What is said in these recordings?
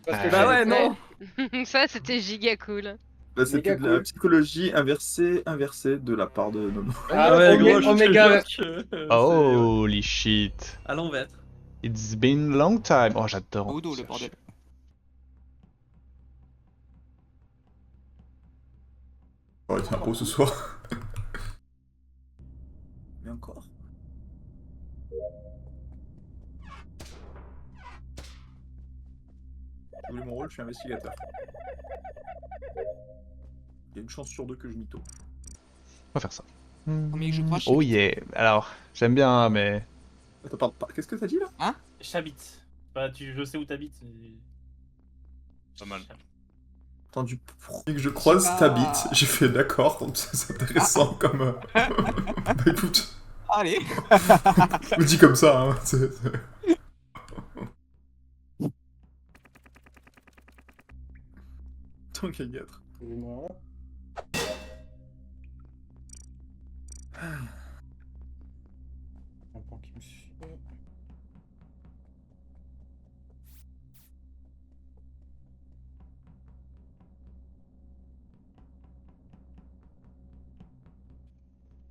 Parce que Bah j'ai- ouais, non. Ça, c'était giga cool. Là, c'était Méga de la cool. psychologie inversée de la part de Nono. Ah ouais, gros, je te Oméga. jure que c'est Holy shit. à l'envers. It's been a long time. Oh, j'adore. Odo, le bordel. Oh, il était un gros ce soir. Mais encore. Je voulais mon rôle, je suis investigateur. Il y a une chance sur deux que je mytho. On va faire ça. mais je crois que Oh je- yeah. Alors, j'aime bien, hein, mais... Attends, pardon, qu'est-ce que t'as dit là? J'habite. Bah, je sais où t'habites. Pas mal. Entendu premier que je croise, pas- t'habites. J'ai fait d'accord, donc c'est intéressant comme. Bah écoute, Allez. je me dis comme ça, hein. Tant qu'à y être. Excusez-moi. Un point qui me suit.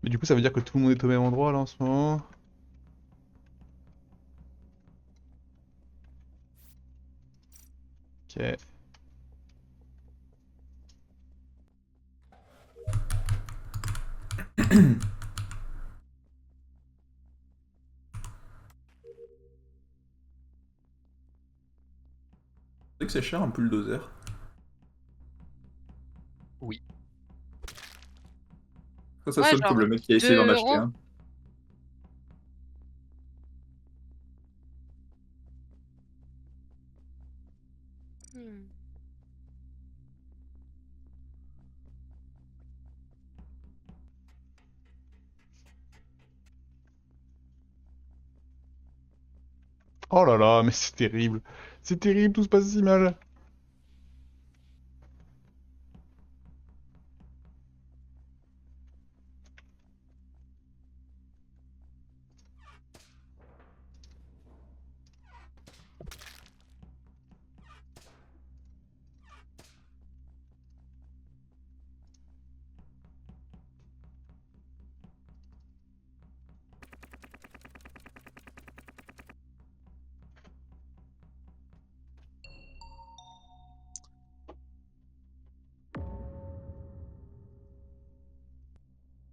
Mais du coup, ça veut dire que tout le monde est au même endroit, là, en ce moment. Ok. C'est que c'est cher un bulldozer. Oui. Ça Ouais, sonne genre comme le mec qui a essayé 2 d'en acheter euros. un. Hmm. Oh là là, mais c'est terrible. C'est terrible, tout se passe si mal.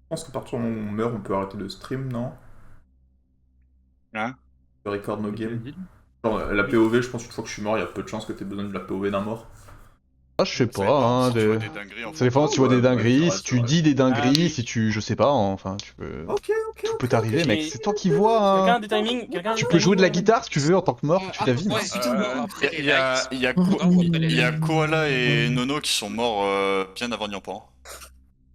Je pense que partir où on meurt, on peut arrêter le stream, non? Hein? Le record no game. Genre, la POV, je pense une fois que je suis mort, il y a peu de chances que t'aies besoin de la POV d'un mort. Ah, je sais Ça pas, dépend, hein, si tu vois des dingueries en Ça dépend si tu vois Ouais, des dingueries, ouais, si c'est tu vrai. dis des dingueries, Ah, oui. si tu... Je sais pas, hein, enfin, tu peux... Ok, Tout peut t'arriver, ok. mec, c'est toi qui vois, Quelqu'un a hein. des timings? Quelqu'un a Tu des peux jouer de la timings, guitare si tu veux en tant que mort, tu ta vie. ouais, Il y a, il y a Koala et Nono qui sont morts bien avant Nyampan.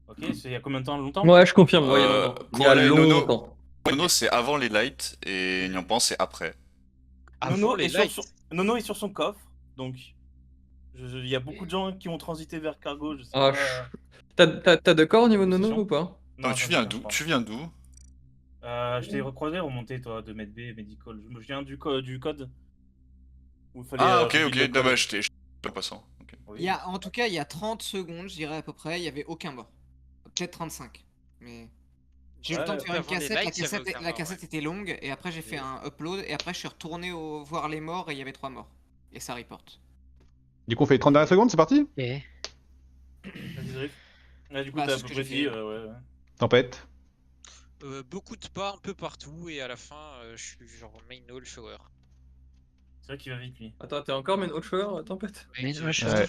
Ok, c'est il y a combien de temps? Longtemps? Ouais, je confirme, ouais, il y a longtemps. Il y a Koala et Nono. longtemps. Nono c'est avant les lights et Nyampan c'est après. Nono est sur son coffre, donc il y a beaucoup de gens qui ont transité vers Cargo, je sais Ah, pas. T'as de corps au niveau de C'est Nono chiant. ou pas? Non, tu viens d'où? Tu viens d'où? Je t'ai recroisé remonté toi de MedB, Medical. Je viens du code. Où il fallait, Ah ok, rebuild ok, le non, code. bah j'étais pas passant. Ok. Oui. En tout cas, il y a 30 secondes, je dirais à peu près, il y avait aucun mort. Peut-être 35. Mais j'ai eu le Ouais, temps de faire une avant les cassette, la lights, il y avait cassette, aucun la mort, cassette était longue, et après j'ai fait Oui. un upload, et après je suis retourné voir les morts, et il y avait 3 morts. Et ça reporte. Du coup, on fait les 30 dernières secondes, c'est parti? Ok. Vas-y, Drift. Là, du coup, Bah, t'as c'est ce que à peu j'ai près dit, fait. ouais. Tempête. Beaucoup de pas un peu partout et à la fin je suis genre main hall shower. C'est vrai qu'il va vite lui. Attends, t'es encore main shower, Tempête? Mec, Ouais.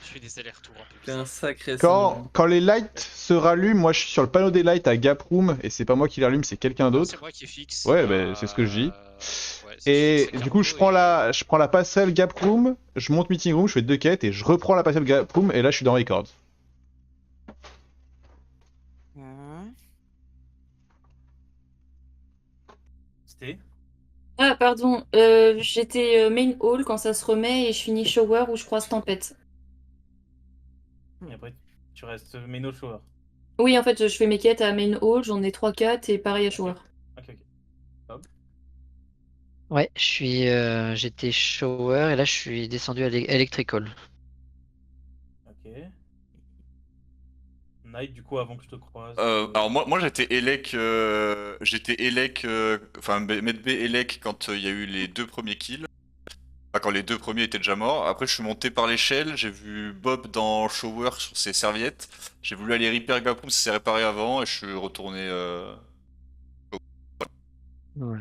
je fais des allers-retours un peu T'es un bizarres. sacré Quand les lights se rallument, moi je suis sur le panneau des lights à Gap Room, et c'est pas moi qui les rallume, c'est quelqu'un Non, d'autre. c'est moi qui fixe. Ouais, bah, c'est ce que je dis. Ouais, c'est Et fixe, c'est du coup, je Cargo prends la passerelle Gap Room, je monte Meeting Room, je fais 2 quêtes, et je reprends la passerelle Gap Room, et là je suis dans Records. C'était Ah, pardon, j'étais main hall quand ça se remet et je finis shower où je croise tempête. Et après, tu restes Meno Shower. Oui, en fait, je fais mes quêtes à main hall, j'en ai 3-4 et pareil à shower. Ok. Hop. Ouais, j'étais shower et là je suis descendu à electrical. Ok. Night, du coup, avant que je te croise. Alors moi j'étais Elec, enfin Med B Elec quand il y a eu les 2 premiers kills. Enfin, quand les 2 premiers étaient déjà morts. Après je suis monté par l'échelle, j'ai vu Bob dans Shower sur ses serviettes. J'ai voulu aller repair Gaproom, ça s'est réparé avant et je suis retourné... Ouais.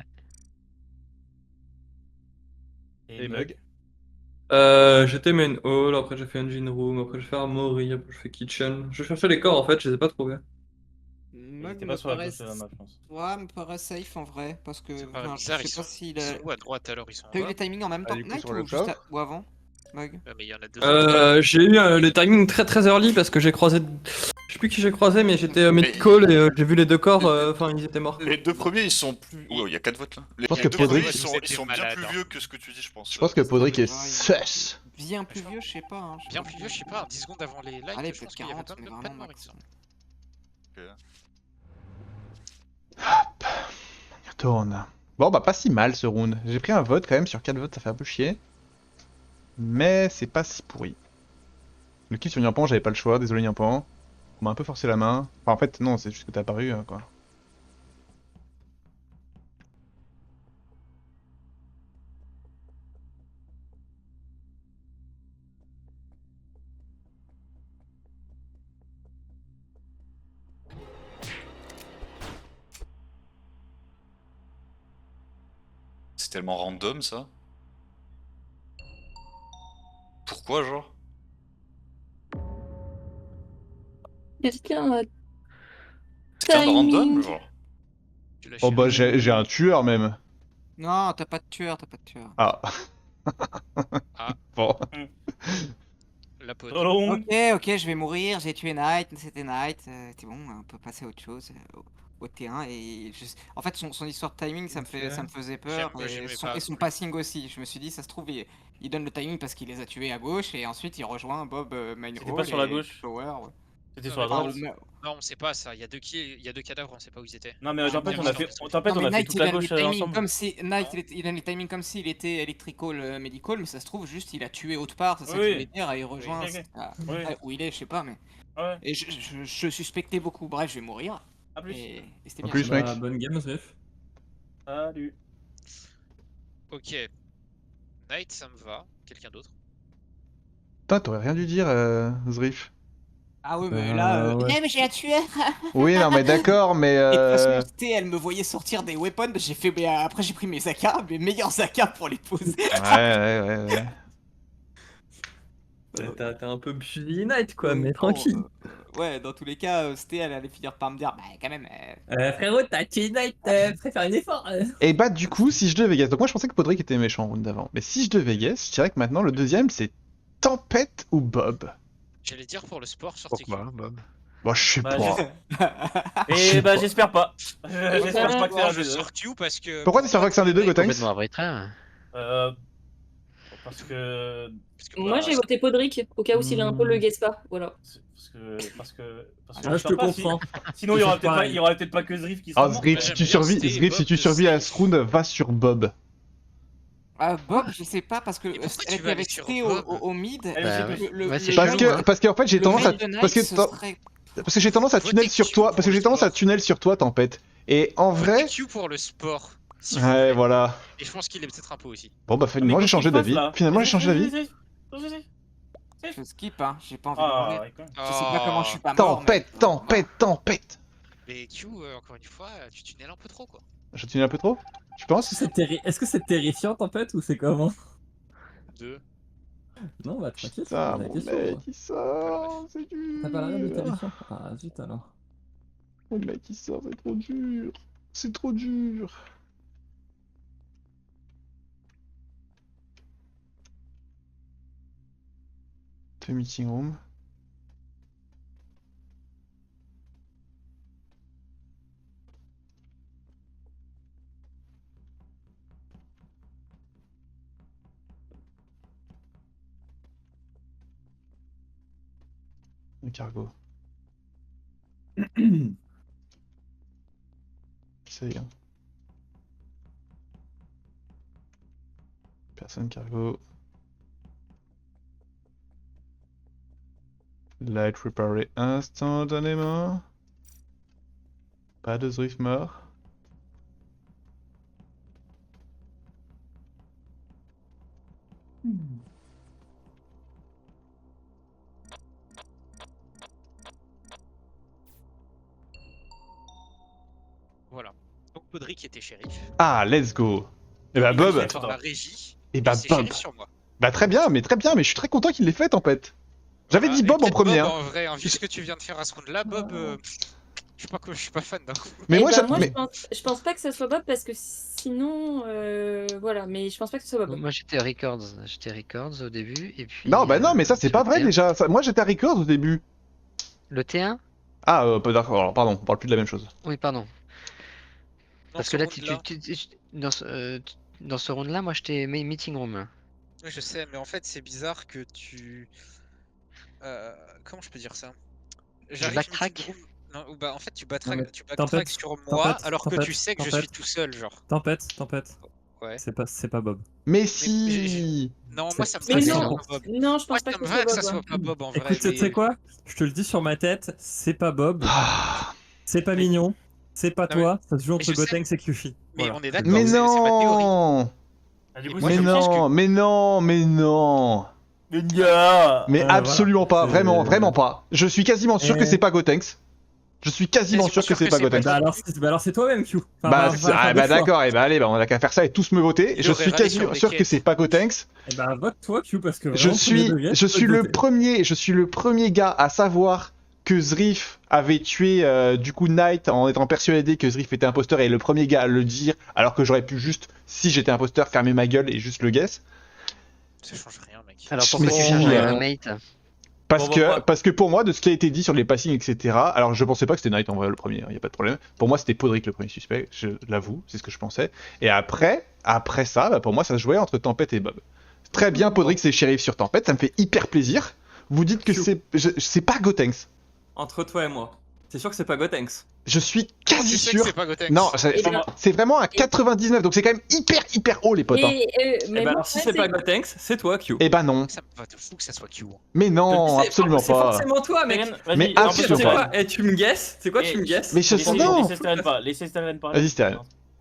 Et Mug. J'étais main hall, après j'ai fait engine room, après j'ai fait armory, après j'ai fait kitchen. Je cherchais les corps en fait, je les ai pas trouvés. Il Mug était me pas sur la paraît... gauche de la map, je pense. Ouais, me paraît safe en vrai, parce que Ça me paraît enfin, bizarre, je sais pas s'il ils a... sont où à droite alors? Ils sont en T'as eu bas? les timings en même temps du que coup, Night sur le ou juste top. ou avant, Mug? Ouais, mais il y en a deux autres. J'ai eu les timings très early parce que j'ai croisé... Je sais plus qui j'ai croisé, mais j'étais mid-call et j'ai vu les deux corps, enfin ils étaient morts. Les 2 premiers ils sont plus... Oh, il y a 4 votes là. Les pense les que deux premiers Podrick- ils sont bien malade, plus hein. vieux que ce que tu dis je pense. Je pense que Podrick est Ouais, sus. Bien plus vieux, je sais pas. Hein, je sais Bien pas. plus vieux, je sais pas, 10 secondes avant les lights, Allez, je pense peut-être qu'il y avait 40, mais pas de vraiment mort, il me max. semble. Tourne. Bon, bah, pas si mal ce round. J'ai pris un vote quand même, sur 4 votes, ça fait un peu chier. Mais c'est pas si pourri. Le kill sur Nyampan, j'avais pas le choix, désolé Nyampan. On m'a un peu forcé la main. Enfin, en fait, non, c'est juste que t'es apparu, quoi. C'est tellement random ça. Pourquoi genre? Quelqu'un a C'est quelqu'un de random timing. genre? Tu l'as Oh, bah, cherché. j'ai un tueur même. Non, t'as pas de tueur, t'as pas de tueur. Ah. Ah. Bon. La pote. Solo. Ok, je vais mourir, j'ai tué Knight, c'était Knight, c'est bon, on peut passer à autre chose, au T1, et en fait son histoire de timing, ça me faisait peur, Moi, et j'aimais son, pas et son non plus. passing aussi, je me suis dit, ça se trouve, il donne le timing parce qu'il les a tués à gauche, et ensuite il rejoint Bob main C'était hall pas sur la et gauche. Power, ouais. C'était Non, sur la mais par droite. contre, non, on sait pas ça, il y a deux cadavres, on sait pas où ils étaient. Non, mais Ah, Tempête, bon, on a non, fait, non, Tempête, Non, on mais a fait Knight, toute il la donne les gauche timings ensemble. comme si Knight, Non. il donne les timings comme s'il était electrical medical, mais ça se trouve juste il a tué autre part, c'est ça que Oui. je voulais dire, et il rejoint Ok, ok. Oui. où il est, je sais pas, mais Ouais. et je suspectais beaucoup. Bref, je vais mourir. A plus. Et c'était En bien. plus, mec. Bonne game, Zriff. Salut. Ok. Knight, ça me va. Quelqu'un d'autre? Putain, t'aurais rien dû dire, Zriff. Ah oui, mais là, ouais. eh, mais j'ai la tueur. Oui, non, mais d'accord, mais Et de toute façon, c'était, elle me voyait sortir des weapons. J'ai fait, mais après j'ai pris mes AK, mes meilleurs AK pour les poser. Ouais. T'as un peu Busy Night quoi, Donc, mais bon, tranquille. ouais, dans tous les cas, c'était, elle allait finir par me dire, bah quand même. Frérot, t'as tué Night, fais faire un effort. Et bah, du coup, si je devais guess. Donc, moi, je pensais que Podrick était méchant au round d'avant. Mais si je devais guess, je dirais que maintenant, le deuxième, c'est Tempête ou Bob. J'allais dire pour le sport sur TQ. Bob? Bon, je sais Bah, pas. Et bah, j'espère pas. Ouais, J'espère pas que c'est Moi, un je des deux. sors Q parce que. Pourquoi t'es sur Vaccin des deux, Gotenks? Complètement arbitraire. Euh. Parce que. Parce que Moi, j'ai voté Podrick, au cas où s'il a un peu le guess pas. Voilà. Parce que. Ah, je te pas, si- comprends. Sinon, il y aura C'est peut-être pas, pareil. il y aura peut-être pas que Zriff qui sera Ah, mort. Zriff, Ouais, si j'aime tu bien survis, Stay, Zriff, si Bob tu de survis à safe. ce round, va sur Bob. Bob, je sais pas parce que Et pourquoi elle tu était vas aller avec sur T Bob au mid. Elle Bah aussi oui. plus. Ouais, c'est Parce chelou, hein. que en fait, j'ai Le tendance à. main de Knight, Parce que ce t'en- serait- parce que j'ai tendance à Votez tunnel sur Q toi. pour Parce que le j'ai tendance à sport. tunnel sur toi, Tempête. Et en vrai. Q pour le sport. Si vous Ouais, voulez. voilà. Et je pense qu'il est peut-être un peu aussi. Bon, bah, finalement, j'ai changé d'avis. Finalement, j'ai changé d'avis. Je skip, hein, j'ai pas envie de mourir. Ah, quand même. Je sais pas comment je suis pas mort. Tempête. Mais Q, encore une fois, tu tunnels un peu trop quoi. Je tunnel un peu trop? Tu penses? Est-ce que c'est terrifiant Tempête ou c'est comment? 2. Non, bah tranquille, c'est Putain, la mon question. mec, il sort, c'est dur. T'as pas l'air de terrifiant? Ah zut alors. Mon mec, il sort, c'est trop dur. C'est trop dur. The meeting room. Le cargo. C'est bien. Personne cargo. Light réparé instantanément. Pas de Zrift mort. Voilà. Donc Podrick était shérif. Ah, let's go. Et bah Bob. Par la régie. Et bah c'est Bob. shérif sur moi. Bah très bien, mais je suis très content qu'il l'ait fait Tempête. J'avais Voilà. dit Et Bob en peut-être premier. Bob, Hein. en vrai, hein, vu ce que tu viens de faire à ce round-là, Bob, je suis pas fan d'un coup. Mais Eh moi, ben, j'ai- mais- je pense pas que ce soit Bob parce que sinon, voilà, mais je pense pas que ce soit Bob. Moi j'étais Records au début et puis. Non, bah non, mais ça c'est sur pas le vrai T1. déjà. Moi j'étais à Records au début. Le T1? Ah, d'accord, alors, pardon, on parle plus de la même chose. Oui, pardon. Dans Parce ce que là, round-là- dans ce round-là, moi j'étais meeting room. Là. Oui, je sais, mais en fait, c'est bizarre que tu. Comment je peux dire ça? J'arrive backtrack. meeting room- Non, ou bah en fait, tu Non, mais backtrack Tempête, sur moi Tempête, alors que tu Tempête, sais que je Tempête. suis tout seul, genre. Tempête. Ouais. C'est pas Bob. Mais si. Non, C'est- moi ça me c'est va que Mais ça ça. soit non, pas Bob. non, je Moi pense pas ça que me ce va que soit ça Bob. soit pas Bob en vrai. Écoute, tu mais- sais quoi? Je te le dis sur ma tête, c'est pas Bob, Ah. c'est pas mignon, c'est pas Non, mais- toi, ça se joue entre je sais. Gotenks et Kyushi. Mais Voilà. on est d'accord, Mais c'est ma théorie. non. Ah, du coup, Moi, Mais c'est je piège non, mais non, mais non. Mais gars. Mais Voilà, absolument pas, c'est- vraiment pas. Je suis quasiment sûr que Eh. c'est pas Gotenks. Je suis quasiment Quasiment sûr que c'est pas Gotenks. Bah alors c'est toi-même, Q. Enfin, on va faire bah deux choix. d'accord, et bah allez, bah on a qu'à faire ça et tous me voter. Il Je aurait suis râlé quasiment sur sûr des que c'est pas Gotenks. Eh bah vote-toi, Q, parce que Je vraiment, suis, premier degré, je tu suis peux le voter. premier gars à savoir que Zriff avait tué du coup Knight en étant persuadé que Zriff était imposteur et le premier gars à le dire, alors que j'aurais pu juste, si j'étais imposteur, fermer ma gueule et juste le guess. Ça change rien, mec. Alors pourquoi Mais tu si, chargerais hein. un mate? Parce Bon, que, bah, parce que pour moi, de ce qui a été dit sur les passings, etc., alors je pensais pas que c'était Knight en vrai le premier, y a pas de problème. Pour moi, c'était Podrick le premier suspect, je l'avoue, c'est ce que je pensais. Et après ça, bah, pour moi, ça se jouait entre Tempête et Bob. Très bien, Podrick, c'est shérif sur Tempête, ça me fait hyper plaisir. Vous dites que c'est pas Gotenks. Entre toi et moi. C'est sûr que c'est pas Gotenks. Je suis Comment quasi tu sais sûr. que c'est pas Gotenks? Non, Eh ben- c'est vraiment à 99, donc c'est quand même hyper haut les potes. Hein. Mais Eh bah moi, alors si ouais, c'est pas Gotenks, c'est toi, Q. Eh ben non, Ça me va de fou que ça soit Q. mais non, absolument C'est pas. forcément toi, mec. Vas-y, Mais en En fait, plus, absolument tu sais pas. quoi? Eh, tu me guesses? C'est quoi, tu me guesses? Mais je sais non. Laissez Steren parler. Vas-y, Steren.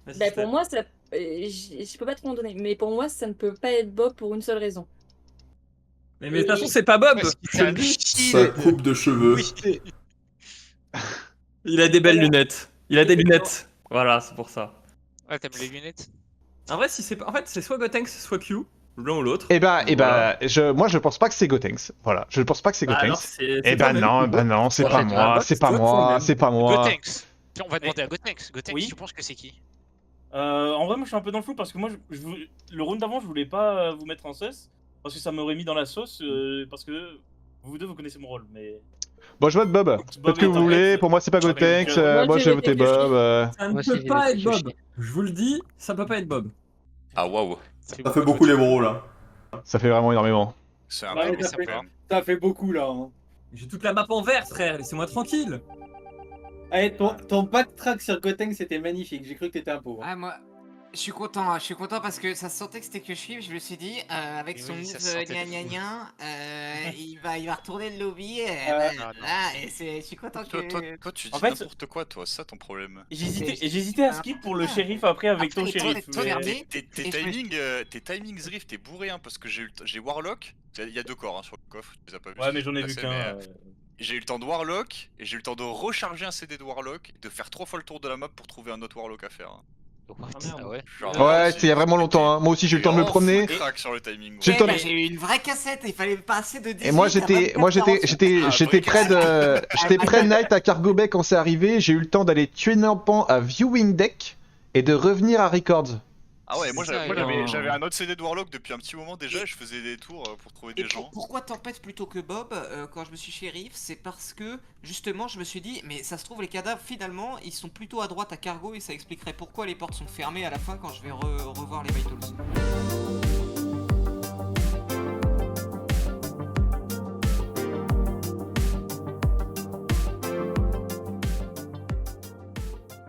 Vas-y, Bah, Steph. pour moi, ça, je peux pas trop en donner, mais pour moi, ça ne peut pas être Bob pour une seule raison. Mais de toute façon, c'est pas Bob. Parce qu'il Je te t'a le dis. Sa coupe de cheveux. Oui. Il a des belles lunettes. Il a des lunettes. Voilà, c'est pour ça. Ouais, t'aimes les lunettes? En vrai, si c'est pas... en fait, c'est soit Gotenks, soit Q, l'un ou l'autre. Eh ben, Voilà. moi je pense pas que c'est Gotenks. Voilà, je pense pas que c'est Bah, alors, Gotenks. c'est Eh ben toi-même, non, Q. non, c'est Ouais, pas c'est moi, toi. c'est pas C'est moi, toi-même. c'est pas moi. Gotenks. Tiens, on va demander à Gotenks. Gotenks, Oui. tu penses que c'est qui? En vrai, moi je suis un peu dans le flou parce que moi, le round d'avant, je voulais pas vous mettre en sauce parce que ça m'aurait mis dans la sauce parce que vous deux vous connaissez mon rôle. Mais Bon, je vote Bob. Bob Faites que est vous en voulez, fait. pour moi c'est pas Moi, Gotenks, je vais moi j'ai voté voter Bob. Ça ne Moi aussi, peut j'ai pas voté être Bob. Kyushi. Je vous le dis, ça peut pas être Bob. Ah waouh. Ça fait beaucoup les bros là. Ça fait vraiment énormément. C'est un Ouais, peu ça ça peut. fait- Ça fait beaucoup là. Hein. J'ai toute la map en vert, frère. Laissez-moi tranquille. Allez, ton backtrack sur Gotenks c'était magnifique. J'ai cru que t'étais un pauvre. Ah, moi, je suis content parce que ça se sentait que c'était que je me suis dit, avec Et son oui, move ça se sentait gna de gna fou. gna, il va retourner le lobby, Ah, et je suis content Toi, que... toi, tu dis En fait, n'importe quoi, toi, c'est ça ton problème. j'hésitais à skip pour le shérif après avec ton Après, shérif. toi, mais- regardez. Tes timings Rift, t'es bourré hein, parce que j'ai Warlock. Il y a 2 corps hein, sur le coffre, tu les as pas vus. Ouais, mais j'en ai vu passer, qu'un. mais, j'ai eu le temps de Warlock et j'ai eu le temps de recharger un CD de Warlock et de faire 3 fois le tour de la map pour trouver un autre Warlock à faire. hein. Ah ouais. Genre, Ouais, c'était il y a vraiment longtemps. Hein. Moi aussi j'ai eu le temps de me promener. Crack sur le timing. J'ai le Ouais, temps bah, de- j'ai eu une vraie cassette, il fallait passer de 18 Et moi à j'étais 24, j'étais près de Knight à Cargo Bay quand c'est arrivé, j'ai eu le temps d'aller tuer Nampan à Viewing Deck et de revenir à Records. Ah ouais, moi C'est ça, j'avais un autre CD de Warlock depuis un petit moment déjà et je faisais des tours pour trouver Et des gens. pourquoi Tempête plutôt que Bob quand je me suis shérif? C'est parce que justement je me suis dit mais ça se trouve les cadavres finalement ils sont plutôt à droite à Cargo et ça expliquerait pourquoi les portes sont fermées à la fin quand je vais revoir les Vitals.